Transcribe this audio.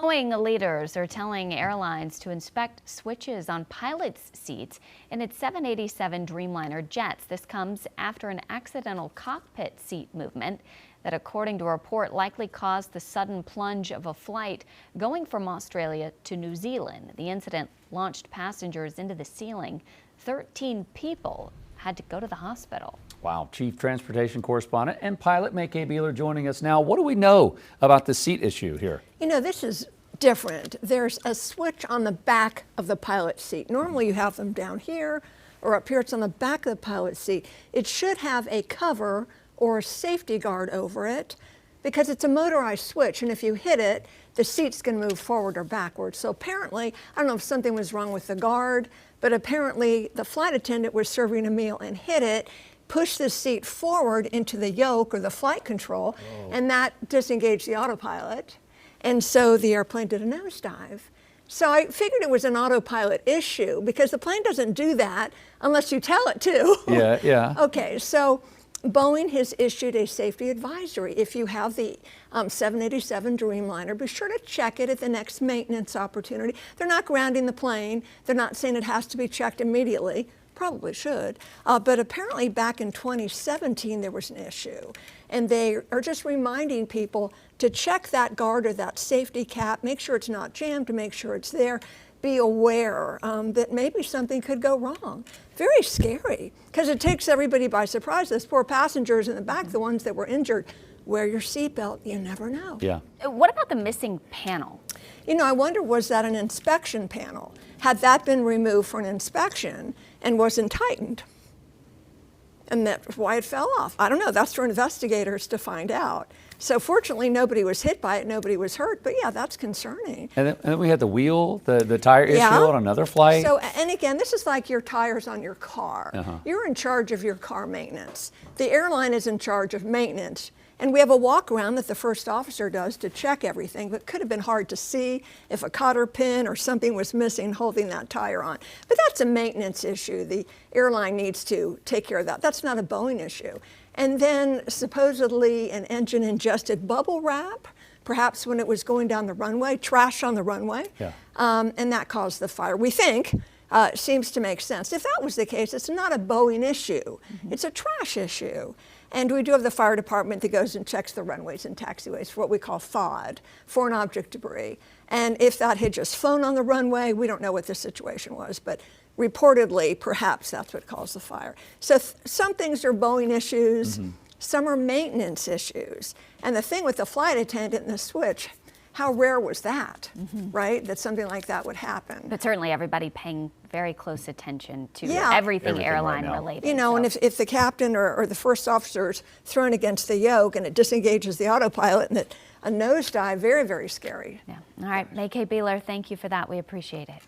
Boeing leaders are telling airlines to inspect switches on pilots' seats in its 787 Dreamliner jets. This comes after an accidental cockpit seat movement that, according to a report, likely caused the sudden plunge of a flight going from Australia to New Zealand. The incident launched passengers into the ceiling. 13 people had to go to the hospital. Wow. Chief Transportation Correspondent and pilot MayCay Beeler joining us now. What do we know about the seat issue here? You know, this is different. There's a switch on the back of the pilot's seat. Normally you have them down here or up here. It's on the back of the pilot's seat. It should have a cover or a safety guard over it because it's a motorized switch, and if you hit it, the seat's going to move forward or backwards. So apparently, I don't know if something was wrong with the guard, but apparently the flight attendant was serving a meal and hit it, pushed the seat forward into the yoke or the flight control, and that disengaged the autopilot. And so the airplane did a nosedive. So I figured it was an autopilot issue because the plane doesn't do that unless you tell it to. Yeah. Okay, so Boeing has issued a safety advisory. If you have the 787 Dreamliner, be sure to check it at the next maintenance opportunity. They're not grounding the plane. They're not saying it has to be checked immediately. Probably should, but apparently back in 2017 there was an issue, and they are just reminding people to check that guard or that safety cap, make sure it's not jammed, to make sure it's there. Be aware that maybe something could go wrong. Very scary, because it takes everybody by surprise. Those poor passengers in the back, the ones that were injured. Wear your seatbelt, you never know. Yeah. What about the missing panel? You know, I wonder, was that an inspection panel? Had that been removed for an inspection and wasn't tightened? And that's why it fell off. I don't know, that's for investigators to find out. So fortunately, nobody was hit by it, nobody was hurt, but yeah, that's concerning. And then we had the wheel, the tire issue on another flight. So, and again, this is like your tires on your car. You're in charge of your car maintenance. The airline is in charge of maintenance. And we have a walk around that the first officer does to check everything, but it could have been hard to see if a cotter pin or something was missing holding that tire on. But that's a maintenance issue. The airline needs to take care of that. That's not a Boeing issue. And then supposedly an engine ingested bubble wrap, perhaps when it was going down the runway, trash on the runway, and that caused the fire. We think. It seems to make sense. If that was the case, it's not a Boeing issue. It's a trash issue. And we do have the fire department that goes and checks the runways and taxiways for what we call FOD, foreign object debris. And if that had just flown on the runway, we don't know what the situation was, but reportedly, perhaps that's what caused the fire. So some things are Boeing issues, some are maintenance issues. And the thing with the flight attendant and the switch, how rare was that, right? That something like that would happen. But certainly everybody paying very close attention to everything airline related. You know, and if the captain or the first officer is thrown against the yoke and it disengages the autopilot and a nosedive, very, very scary. Yeah. All right, MayCay Beeler, thank you for that. We appreciate it.